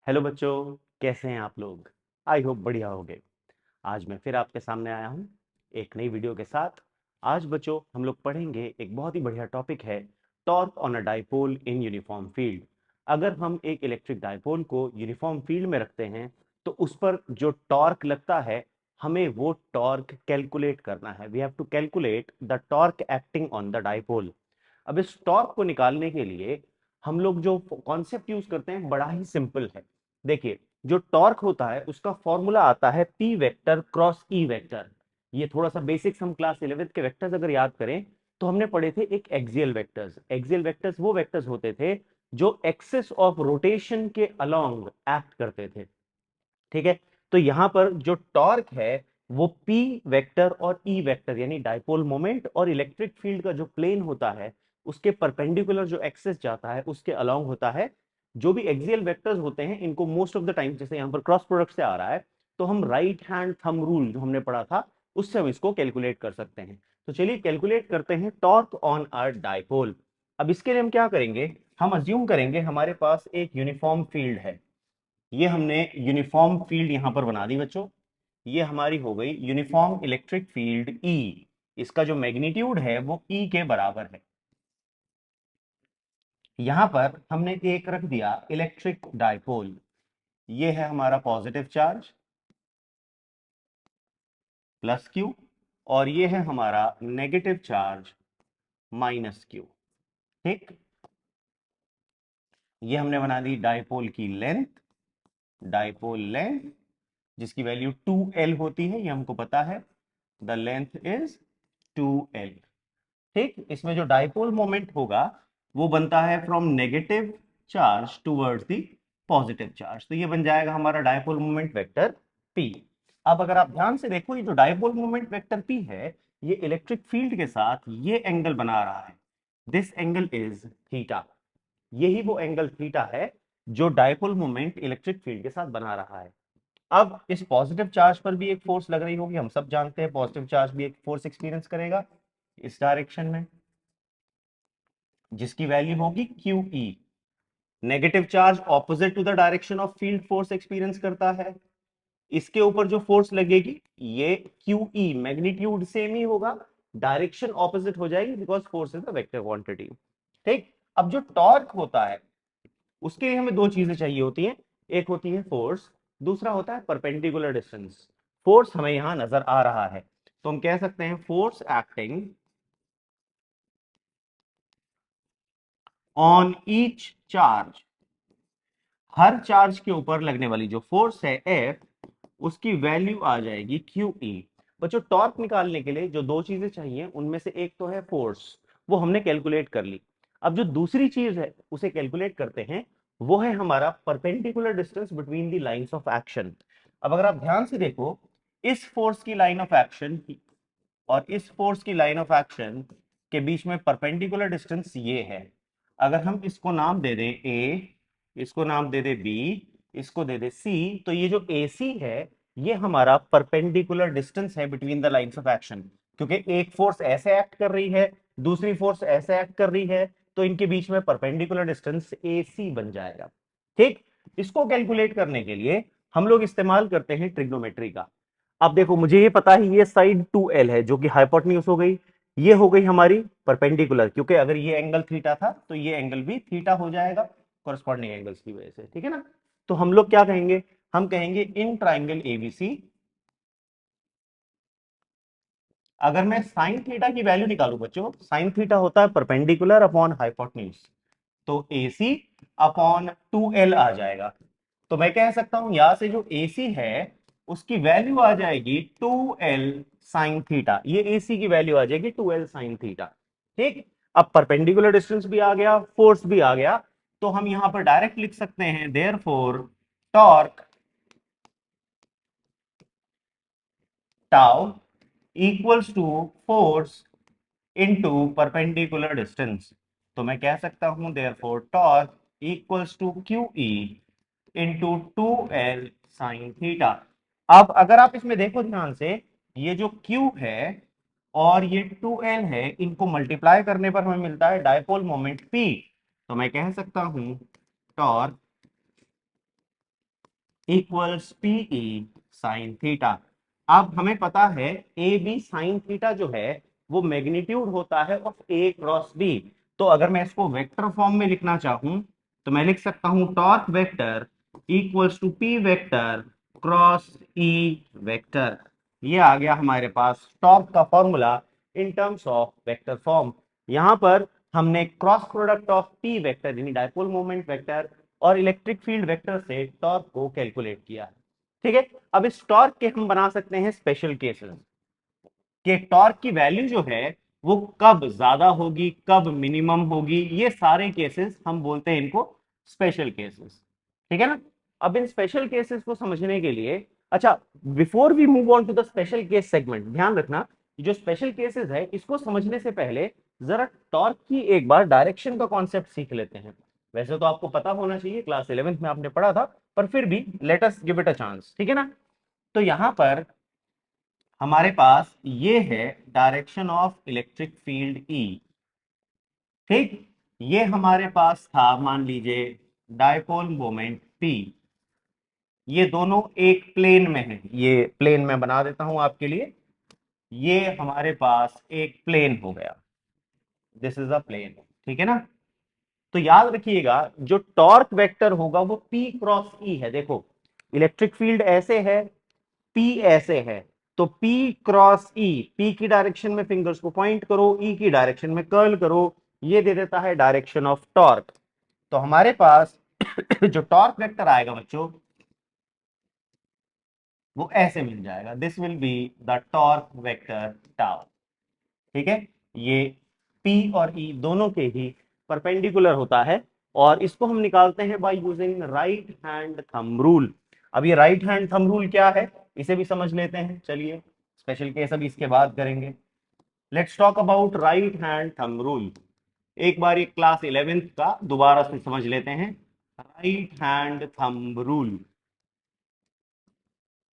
Hello बच्चों, कैसे हैं आप लोग। आई होप बढ़िया होंगे। आज मैं फिर आपके सामने आया हूँ एक नई वीडियो के साथ। आज बच्चों हम लोग पढ़ेंगे, एक बहुत ही बढ़िया टॉपिक है, torque on a dipole in uniform field. अगर हम एक इलेक्ट्रिक डाइपोल को यूनिफॉर्म फील्ड में रखते हैं तो उस पर जो टॉर्क लगता है, हमें वो टॉर्क कैलकुलेट करना है। We have to calculate the torque acting on the dipole. अब इस टॉर्क को निकालने के लिए हम लोग जो कॉन्सेप्ट यूज करते हैं बड़ा ही सिंपल है। देखिए, जो टॉर्क होता है उसका फॉर्मूला आता है P vector cross E vector. ये थोड़ा सा बेसिक्स हम क्लास 11th के वेक्टर्स अगर याद करें तो हमने पढ़े थे एक एक्सियल वेक्टर्स। एक्सियल वेक्टर्स वो वेक्टर्स होते थे जो एक्सिस ऑफ रोटेशन के अलोंग एक्ट करते थे। ठीक है। तो यहां पर जो टॉर्क है वो पी वेक्टर और ई वेक्टर यानी डाइपोल मोमेंट और इलेक्ट्रिक फील्ड का जो प्लेन होता है उसके परपेंडिकुलर जो एक्सेस जाता है उसके अलोंग होता है। जो भी एक्सियल वेक्टर्स होते हैं इनको मोस्ट ऑफ द टाइम, जैसे यहां पर क्रॉस प्रोडक्ट से आ रहा है, तो हम राइट हैंड थंब रूल जो हमने पढ़ा था उससे हम इसको कैलकुलेट कर सकते हैं। तो चलिए कैलकुलेट करते हैं टॉर्क ऑन अ डाइपोल। अब इसके लिए हम क्या करेंगे, हम अज्यूम करेंगे हमारे पास एक यूनिफॉर्म फील्ड है। ये हमने यूनिफॉर्म फील्ड यहां पर बना दी बच्चों। ये हमारी हो गई यूनिफॉर्म इलेक्ट्रिक फील्ड ई। इसका जो मैग्नीट्यूड है वो ई के बराबर है। यहां पर हमने एक रख दिया इलेक्ट्रिक डाइपोल। ये है हमारा पॉजिटिव चार्ज प्लस क्यू, और ये है हमारा नेगेटिव चार्ज माइनस क्यू। ठीक। ये हमने बना दी डाइपोल की लेंथ, डाइपोल लेंथ जिसकी वैल्यू 2L होती है, ये हमको पता है। The length is 2L। ठीक। इसमें जो डाइपोल मोमेंट होगा वो बनता है from negative charge towards the positive charge, तो ये बन जाएगा हमारा डाइपोल मोमेंट वेक्टर P। अब अगर आप ध्यान से देखो, ये जो डाइपोल मोमेंट वेक्टर P है ये इलेक्ट्रिक फील्ड के साथ ये एंगल बना रहा है। This angle is theta. यही वो एंगल थीटा है जो डाइपोल मोमेंट इलेक्ट्रिक फील्ड के साथ बना रहा है। अब इस पॉजिटिव चार्ज पर भी एक फोर्स लग रही होगी, हम सब जानते हैं पॉजिटिव चार्ज भी एक फोर्स एक्सपीरियंस करेगा इस डायरेक्शन में, जिसकी वैल्यू होगी Q E. Negative charge opposite to the direction of field force experience करता है। इसके ऊपर जो फोर्स लगेगी ये क्यू ई, मैग्नीट्यूड सेम ही होगा, डायरेक्शन ऑपोजिट हो जाएगी because force is a vector quantity. ठीक। अब जो टॉर्क होता है उसके लिए हमें दो चीजें चाहिए होती हैं। एक होती है फोर्स, दूसरा होता है परपेंडिकुलर डिस्टेंस। फोर्स हमें यहां नजर आ रहा है तो हम कह सकते हैं force acting on each charge. Her charge के ऊपर लगने वाली जो फोर्स है एफ, उसकी वैल्यू आ जाएगी क्यू ई। बच्चों, टॉर्क निकालने के लिए जो दो चीजें चाहिए उनमें से एक तो है फोर्स, वो हमने कैलकुलेट कर ली। अब जो दूसरी चीज है उसे कैलकुलेट करते हैं, वो है हमारा perpendicular distance between the lines of action. अब अगर आप ध्यान से देखो, इस फोर्स की लाइन ऑफ एक्शन और इस फोर्स की लाइन ऑफ एक्शन के बीच में परपेंडिकुलर डिस्टेंस ये है। अगर हम इसको नाम दे दें ए, इसको नाम दे दे बी, इसको दे दे सी, तो ये जो ए सी है ये हमारा परपेंडिकुलर डिस्टेंस है between the lines of action. क्योंकि एक फोर्स ऐसे एक्ट कर रही है, दूसरी फोर्स ऐसे एक्ट कर रही है, तो इनके बीच में परपेंडिकुलर डिस्टेंस ए सी बन जाएगा। ठीक। इसको कैलकुलेट करने के लिए हम लोग इस्तेमाल करते हैं ट्रिग्नोमेट्री का। अब देखो, मुझे ये पता है ये साइड 2L है जो कि हाइपोटेन्यूज हो गई, ये हो गई हमारी परपेंडिकुलर, क्योंकि अगर ये एंगल थीटा था तो ये एंगल भी थीटा हो जाएगा कॉरस्पॉन्डिंग एंगल्स की वजह से। ठीक है ना। तो हम लोग क्या कहेंगे, हम कहेंगे इन ट्राइंगल एबीसी, अगर मैं साइन थीटा की वैल्यू निकालू बच्चों, साइन थीटा होता है परपेंडिकुलर अपॉन हाइपोटेन्यूज, तो AC अपॉन 2L आ जाएगा। तो मैं कह सकता हूं यहां से जो AC है उसकी वैल्यू आ जाएगी 2L साइन थीटा। ये AC की वैल्यू आ जाएगी 2L साइन थीटा। ठीक। अब परपेंडिकुलर डिस्टेंस भी आ गया, फोर्स भी आ गया, तो हम यहां पर डायरेक्ट लिख सकते हैं therefore torque tau equals to force into perpendicular distance. तो मैं कह सकता हूं therefore torque equals to Q E into 2L sine theta. अब अगर आप इसमें देखो ध्यान से, ये जो Q है और ये 2L है, इनको मल्टीप्लाई करने पर हमें मिलता है डायपोल मोमेंट P। तो मैं कह सकता हूं torque equals PE sine theta. अब हमें पता है ए बी साइन थीटा जो है वो मैग्नीट्यूड होता है ऑफ ए क्रॉस बी। तो अगर मैं इसको वेक्टर फॉर्म में लिखना चाहूं तो मैं लिख सकता हूं torque vector equals to P vector cross E vector. ये आ गया हमारे पास टॉर्क का formula in terms of vector form. यहां पर हमने cross product of P vector यानी डायपोल मोमेंट वेक्टर और इलेक्ट्रिक फील्ड वेक्टर से टॉर्क को कैलकुलेट किया है। ठीक है, अब इस टॉर्क के हम बना सकते हैं स्पेशल केसेस कि टॉर्क की वैल्यू जो है वो कब ज्यादा होगी कब मिनिमम होगी। ये सारे केसेस हम बोलते हैं इनको स्पेशल केसेस। ठीक है ना। अब इन स्पेशल केसेस को समझने के लिए, अच्छा, before we move on to the special case segment, ध्यान रखना जो स्पेशल केसेस है इसको समझने से पहले जरा टॉर्क की एक बार डायरेक्शन का कॉन्सेप्ट सीख लेते हैं। वैसे तो आपको पता होना चाहिए, क्लास 11th में आपने पढ़ा था, पर फिर भी let us give it a chance. ठीक है ना। तो यहां पर हमारे पास ये है direction of electric field E. ठीक, ये हमारे पास था मान लीजिए डायपोल मोमेंट पी। ये दोनों एक प्लेन में है, ये प्लेन में बना देता हूं आपके लिए। ये हमारे पास एक प्लेन हो गया, दिस इज अ प्लेन। ठीक है ना। तो याद रखिएगा जो टॉर्क वेक्टर होगा वो P क्रॉस E है। देखो इलेक्ट्रिक फील्ड ऐसे है, P ऐसे है, तो P क्रॉस E, P की डायरेक्शन में फिंगर्स को पॉइंट करो, E की डायरेक्शन में कर्ल करो, ये दे देता है डायरेक्शन ऑफ टॉर्क। तो हमारे पास जो टॉर्क वेक्टर आएगा बच्चों वो ऐसे मिल जाएगा, this will be the torque vector tau. ठीक है, ये P और E दोनों के ही परपेंडिकुलर होता है और इसको हम निकालते हैं by using right hand thumb rule. अब ये राइट हैंड थंब रूल क्या है इसे भी समझ लेते हैं। चलिए स्पेशल केस अभी इसके बाद करेंगे। Let's talk about right hand thumb rule. एक बार ये क्लास 11th का दोबारा से समझ लेते हैं। राइट हैंड थंब रूल,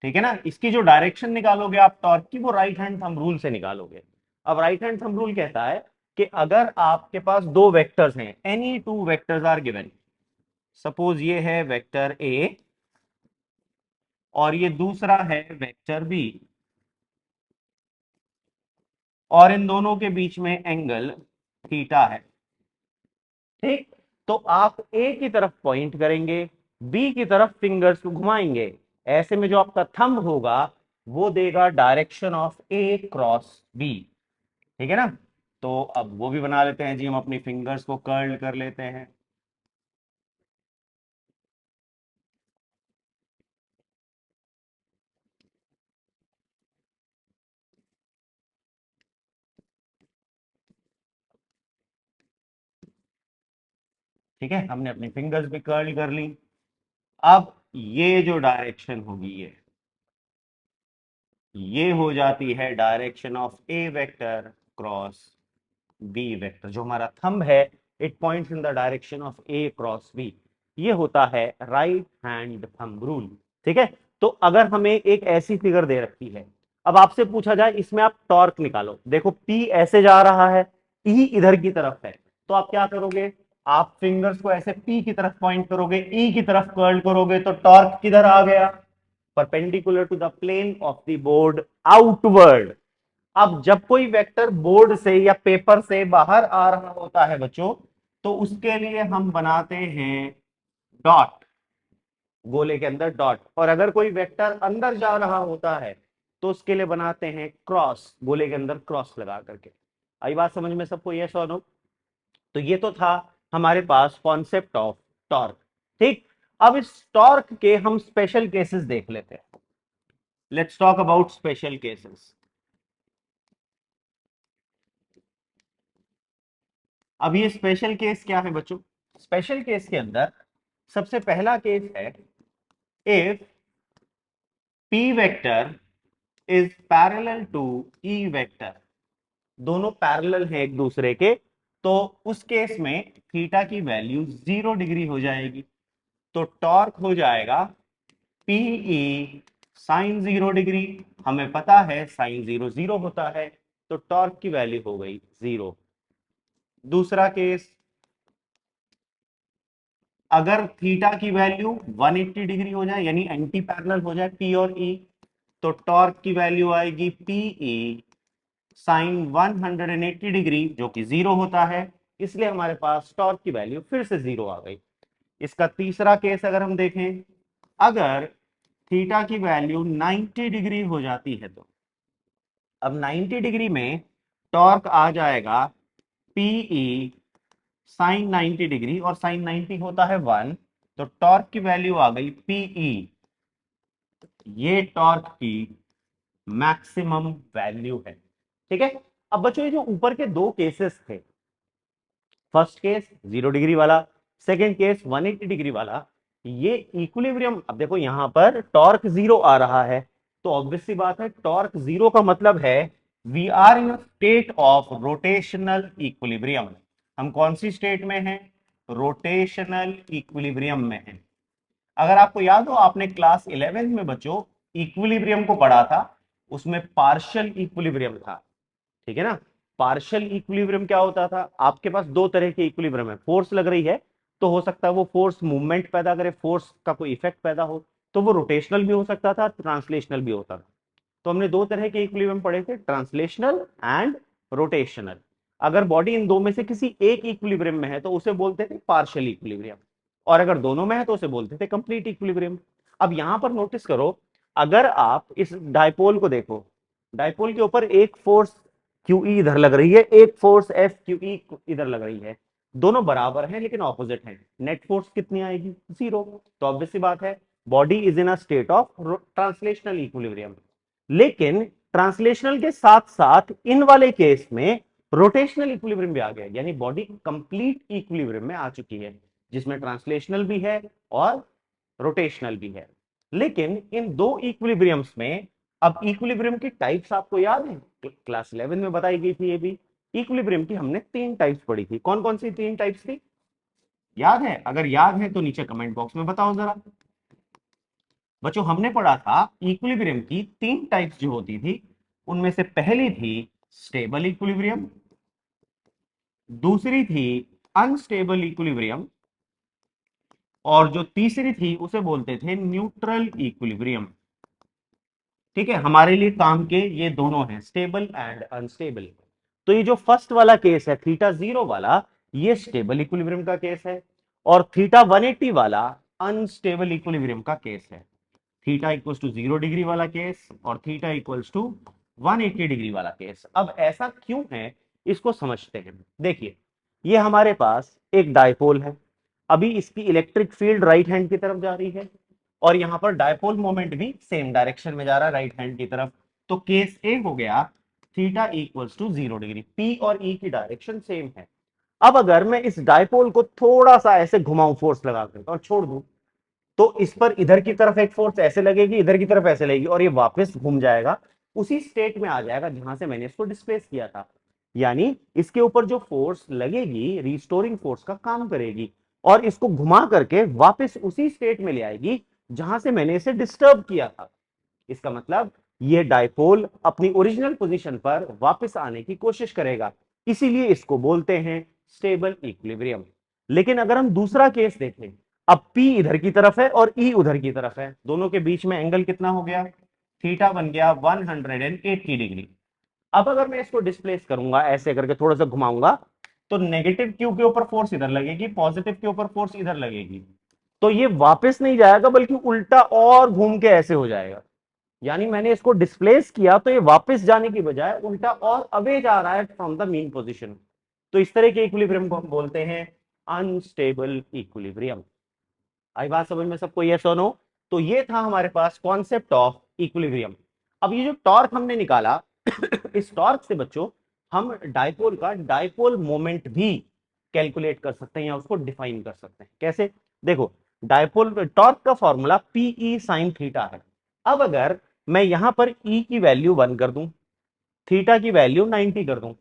ठीक है ना। इसकी जो डायरेक्शन निकालोगे आप टॉर्क की वो राइट हैंड थंब रूल से निकालोगे। अब राइट हैंड थंब रूल कहता है कि अगर आपके पास दो वेक्टर्स हैं, any two vectors are given, suppose ये है वेक्टर ए और ये दूसरा है वेक्टर बी, और इन दोनों के बीच में एंगल थीटा है। ठीक, तो आप ए की तरफ पॉइंट करेंगे, बी की तरफ फिंगर्स को घुमाएंगे, ऐसे में जो आपका थंब होगा वो देगा direction of A cross B. ठीक है ना। तो अब वो भी बना लेते हैं जी, हम अपनी फिंगर्स को कर्ल कर लेते हैं। ठीक है, हमने अपनी फिंगर्स भी कर्ल कर ली। अब ये जो डायरेक्शन होगी ये हो जाती है direction of A vector cross B vector. जो हमारा थंब है it points in the direction of A cross B. ये होता है राइट हैंड थंब रूल। ठीक है, तो अगर हमें एक ऐसी फिगर दे रखी है, अब आपसे पूछा जाए इसमें आप टॉर्क निकालो, देखो पी ऐसे जा रहा है, ई इधर की तरफ है, तो आप क्या करोगे, आप फिंगर्स को ऐसे पी की तरफ पॉइंट करोगे, ई की तरफ कर्ल करोगे, तो टॉर्क किधर आ गया, perpendicular to the plane of the board outward. अब जब कोई वेक्टर बोर्ड से या पेपर से बाहर आ रहा होता है बच्चों, तो उसके लिए हम बनाते हैं डॉट, गोले के अंदर डॉट। और अगर कोई वेक्टर अंदर जा रहा होता है तो उसके लिए बनाते हैं क्रॉस, गोले के अंदर क्रॉस लगा करके। आई बात समझ में सबको, यस और नो। तो ये तो था हमारे पास कॉन्सेप्ट ऑफ टॉर्क। ठीक, अब इस टॉर्क के हम स्पेशल केसेस देख लेते हैं। Let's talk about special cases. अब ये स्पेशल केस क्या है बच्चों, स्पेशल केस के अंदर सबसे पहला केस है if p vector is parallel to e vector, दोनों पैरेलल हैं एक दूसरे के, तो उस केस में थीटा की वैल्यू 0 डिग्री हो जाएगी। तो टॉर्क हो जाएगा Pe साइन 0 डिग्री। हमें पता है साइन 0 0 होता है, तो टॉर्क की वैल्यू हो गई 0। दूसरा केस, अगर थीटा की वैल्यू 180 डिग्री हो जाए यानी एंटी पैरेलल हो जाए पी और ई, तो टॉर्क की वैल्यू आएगी पीई साइन 180 डिग्री जो कि जीरो होता है, इसलिए हमारे पास टॉर्क की वैल्यू फिर से जीरो आ गई। इसका तीसरा केस अगर हम देखें, अगर थीटा की वैल्यू 90 डिग्री हो जाती है तो अब 90 डिग्री में टॉर्क आ जाएगा पीई साइन 90 डिग्री, और साइन 90 होता है 1, तो टॉर्क की वैल्यू आ गई पीई, ये टॉर्क की मैक्सिमम वैल्यू है। ठीक है। अब बच्चों ये जो ऊपर के दो केसेस थे, फर्स्ट केस 0 डिग्री वाला, सेकंड केस 180 डिग्री वाला, ये इक्विलिब्रियम, अब देखो यहां पर टॉर्क जीरो आ रहा है, तो ऑब्वियस सी बात है टॉर्क जीरो का मतलब है we are in state of rotational equilibrium. हम कौन सी स्टेट में हैं? रोटेशनल इक्विलिब्रियम में हैं। अगर आपको याद हो, आपने क्लास 11 में बच्चों इक्विलिब्रियम को पढ़ा था, उसमें पार्शियल इक्विलिब्रियम था। ठीक है ना। पार्शियल इक्विलिब्रियम क्या होता था? आपके पास दो तरह के इक्विलिब्रियम है, फोर्स लग रही है तो हो सकता है वो फोर्स मूवमेंट पैदा करे, फोर्स का कोई इफेक्ट पैदा हो, तो वो रोटेशनल भी हो सकता था, ट्रांसलेशनल भी होता था। तो हमने दो तरह के इक्विलिब्रियम पढ़े थे, ट्रांसलेशनल एंड रोटेशनल। अगर बॉडी इन दो में से किसी एक इक्विलिब्रियम में है तो उसे बोलते थे पार्शियल इक्विलिब्रियम, और अगर दोनों में है तो उसे बोलते थे कंप्लीट इक्विलिब्रियम। अब यहां पर नोटिस करो, अगर आप इस डायपोल को देखो, डायपोल के ऊपर एक फोर्स क्यू ई इधर लग रही है, एक फोर्स एफ क्यू ई इधर लग रही है, दोनों बराबर हैं लेकिन ऑपोजिट हैं, नेट फोर्स कितनी आएगी? जीरो। तो ऑब्वियस सी बात है body is in a state of translational equilibrium. लेकिन ट्रांसलेशनल के साथ साथ इन वाले केस में रोटेशनल इक्विलिब्रियम भी आ गया, यानी बॉडी कंप्लीट इक्विलिब्रियम में आ चुकी है, जिसमें ट्रांसलेशनल भी है और रोटेशनल भी है। लेकिन इन दो इक्विलिब्रियम्स में, अब इक्विलिब्रियम की टाइप्स आपको याद है? क्लास 11 में बताई गई थी ये भी। इक्विलिब्रियम की हमने तीन टाइप्स पढ़ी थी, कौन कौन सी तीन टाइप्स थी? याद है? अगर याद है तो नीचे कमेंट बॉक्स में बताओ जरा। बच्चों हमने पढ़ा था इक्विलिब्रियम की तीन टाइप्स जो होती थी, उनमें से पहली थी स्टेबल इक्विलिब्रियम, दूसरी थी अनस्टेबल इक्विलिब्रियम, और जो तीसरी थी उसे बोलते थे न्यूट्रल इक्विलिब्रियम। ठीक है, हमारे लिए काम के ये दोनों हैं, स्टेबल एंड अनस्टेबल। तो ये जो फर्स्ट वाला केस है थीटा जीरो वाला, ये स्टेबल इक्विलिब्रियम का केस है, और थीटा 180 वाला अनस्टेबल इक्विलिब्रियम का केस है। थीटा इक्वल्स टू 0 डिग्री वाला केस और थीटा इक्वल्स टू 180 डिग्री वाला केस। अब ऐसा क्यों है इसको समझते हैं। देखिए, ये हमारे पास एक डायपोल है, अभी इसकी इलेक्ट्रिक फील्ड राइट हैंड की तरफ जा रही है, और यहां पर डायपोल मोमेंट भी सेम डायरेक्शन में जा रहा है, राइट हैंड की तरफ। तो केस ए हो गया theta equals to 0 degree, P और ई की डायरेक्शन सेम है। अब अगर मैं इस डायपोल को थोड़ा सा ऐसे घुमाऊं फोर्स लगाकर और छोड़ दूं, तो इस पर इधर की तरफ एक फोर्स ऐसे लगेगी, इधर की तरफ ऐसे लगेगी, और ये वापस घूम जाएगा, उसी स्टेट में आ जाएगा जहां से मैंने इसको डिस्प्लेस किया था। यानी इसके ऊपर जो फोर्स लगेगी रिस्टोरिंग फोर्स का काम करेगी, और इसको घुमा करके वापस उसी स्टेट में ले आएगी जहां से मैंने इसे डिस्टर्ब किया था। इसका मतलब ये डायपोल अपनी ओरिजिनल पोजीशन पर वापस आने की कोशिश करेगा, इसीलिए इसको बोलते हैं स्टेबल इक्विलिब्रियम। लेकिन अगर हम दूसरा केस देखें, अब P इधर की तरफ है और E उधर की तरफ है, दोनों के बीच में एंगल कितना हो गया? थीटा बन गया 180 डिग्री। अब अगर मैं इसको डिस्प्लेस करूंगा, ऐसे करके थोड़ा सा घुमाऊंगा, तो नेगेटिव क्यू के ऊपर फोर्स इधर लगेगी, पॉजिटिव के ऊपर फोर्स इधर लगेगी, तो ये वापस नहीं जाएगा बल्कि उल्टा और घूम के ऐसे हो जाएगा। यानी मैंने इसको डिस्प्लेस किया तो ये वापस जाने की बजाय उल्टा और अवे जा रहा है फ्रॉम द मीन पोजीशन। तो इस तरह के इक्विलिब्रियम को हम बोलते हैं अनस्टेबल इक्विलिब्रियम। आई बात समझ में सबको? यस और नो? तो ये था हमारे पास कॉन्सेप्ट ऑफ इक्विलिब्रियम। अब ये जो टॉर्क हमने निकाला इस टॉर्क से बच्चों हम डायपोल का डायपोल मोमेंट भी कैलकुलेट कर सकते हैं या उसको डिफाइन कर सकते हैं। कैसे? देखो, डायपोल टॉर्क का फॉर्मूला पीई साइन थीटा है। अब अगर मैं यहां पर ई की वैल्यू 1 कर दूं, थीटा की वैल्यू 90 कर दूं,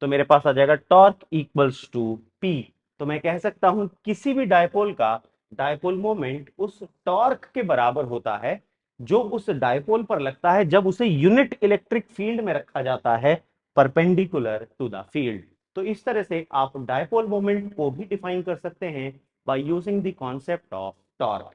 तो मेरे पास आ जाएगा टॉर्क इक्वल्स टू पी। तो मैं कह सकता हूं किसी भी डायपोल का डायपोल मोमेंट उस टॉर्क के बराबर होता है जो उस डायपोल पर लगता है जब उसे यूनिट इलेक्ट्रिक फील्ड में रखा जाता है परपेंडिकुलर टू द फील्ड। तो इस तरह से आप डायपोल मोमेंट को भी डिफाइन कर सकते हैं by using the concept of torque.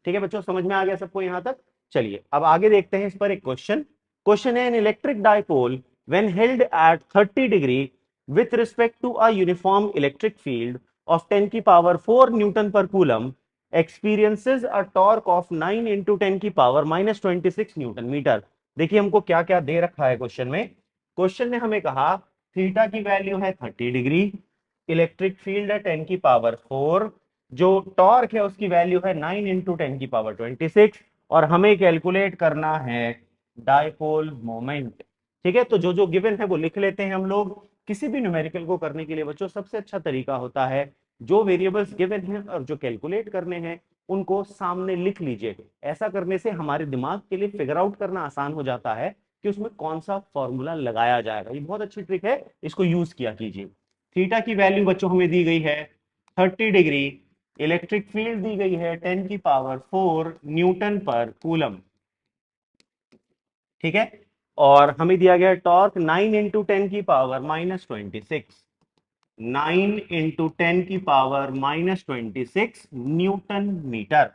ठीक है बच्चों, समझ में आ गया सबको यहां तक? चलिए अब आगे देखते हैं इस पर एक क्वेश्चन। क्वेश्चन है, an electric dipole when held at 30 degree with respect to a uniform electric field of 10 की पावर 4 न्यूटन पर coulomb experiences a torque of 9 into 10 की पावर माइनस 26 न्यूटन मीटर। देखिए हमको क्या क्या दे रखा है क्वेश्चन में। क्वेश्चन ने हमें कहा थीटा की वैल्यू है 30 डिग्री, इलेक्ट्रिक फील्ड है 10 की पावर 4, जो टॉर्क है उसकी वैल्यू है 9 इंटू 10 की पावर 26, और हमें कैलकुलेट करना है डाइपोल मोमेंट। ठीक है, तो जो जो गिवन है वो लिख लेते हैं हम लोग। किसी भी न्यूमेरिकल को करने के लिए बच्चों सबसे अच्छा तरीका होता है जो वेरिएबल्स गिवन हैं और जो कैलकुलेट करने हैं उनको सामने लिख लीजिए। ऐसा करने से हमारे दिमाग के लिए फिगर आउट करना आसान हो जाता है कि उसमें कौन सा फॉर्मूला लगाया जाएगा। ये बहुत अच्छी ट्रिक है, इसको यूज किया कीजिए। थीटा की वैल्यू बच्चों हमें दी गई है 30 डिग्री, इलेक्ट्रिक फील्ड दी गई है 10 की पावर 4 न्यूटन पर कूलम। ठीक है, और हमें दिया गया टॉर्क 9 इंटू 10 की पावर माइनस 26, 9 इंटू 10 की पावर माइनस 26 न्यूटन मीटर,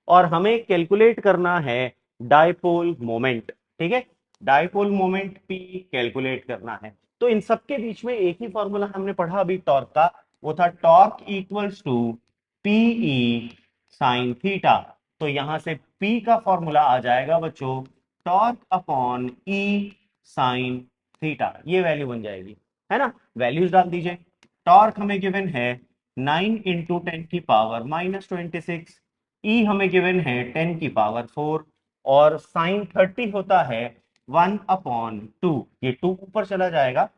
और हमें कैलकुलेट करना है डाइपोल मोमेंट। ठीक है, डाइपोल मोमेंट पी कैलकुलेट करना है। तो इन सबके बीच में एक ही फॉर्मूला हमने पढ़ा अभी टॉर्क का, वो था torque equals to PE sine theta. तो यहां से पी का फॉर्मूला आ जाएगा बच्चों torque upon E sine theta, ये वैल्यू बन जाएगी, है ना। वैल्यूज डाल दीजिए। टॉर्क हमें गिवन है 9 इंटू 10 की पावर माइनस 26, ई हमें गिवन है 10 की पावर 4, और साइन 30 होता है 1/2। ये 2 ऊपर चला जाएगा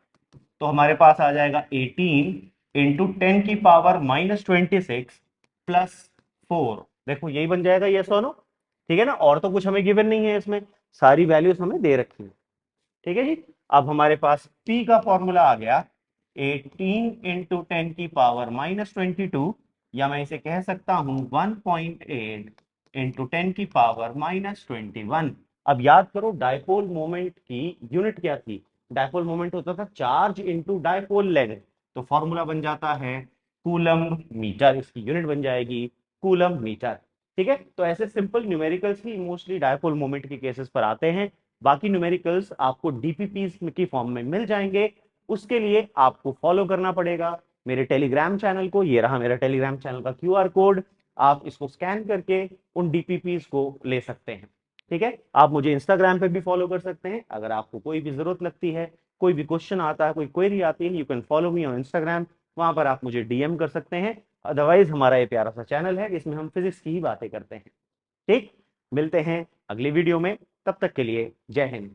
तो हमारे पास आ जाएगा 18 इंटू 10 की पावर माइनस 26 प्लस 4। देखो यही बन जाएगा ये सोनो। ठीक है ना, और तो कुछ हमें गिवन नहीं है इसमें, सारी वैल्यूज हमें दे रखी है। ठीक है जी, अब हमारे पास P का फॉर्मूला आ गया 18 इंटू 10 की पावर माइनस 22, या मैं इसे कह सकता हूं 1.8 इंटू 10 की पावर माइनस 21। अब याद करो डाइपोल मोमेंट की यूनिट क्या थी? डाइपोल मोमेंट होता था चार्ज इंटू डाइपोल लेंथ, तो फॉर्मूला बन जाता है कूलम मीटर, इसकी यूनिट बन जाएगी कूलम मीटर। ठीक है, तो ऐसे सिंपल न्यूमेरिकल्स ही मोस्टली डाइपोल मोमेंट के केसेस पर आते हैं। बाकी न्यूमेरिकल्स आपको डीपीपीस की फॉर्म में मिल जाएंगे। उसके लिए आपको फॉलो करना पड़ेगा मेरे टेलीग्राम चैनल को। ये रहा मेरा टेलीग्राम चैनल का क्यूआर कोड, आप इसको स्कैन करके उन डीपीपीस को ले सकते हैं। ठीक है, आप मुझे इंस्टाग्राम पे भी फॉलो कर सकते हैं। अगर आपको कोई भी जरूरत लगती है, कोई भी क्वेश्चन आता है, कोई क्वेरी आती है, you can follow me on Instagram, वहां पर आप मुझे डीएम कर सकते हैं। अदरवाइज हमारा ये प्यारा सा चैनल है जिसमें हम फिजिक्स की ही बातें करते हैं। ठीक, मिलते हैं अगली वीडियो में, तब तक के लिए जय हिंद।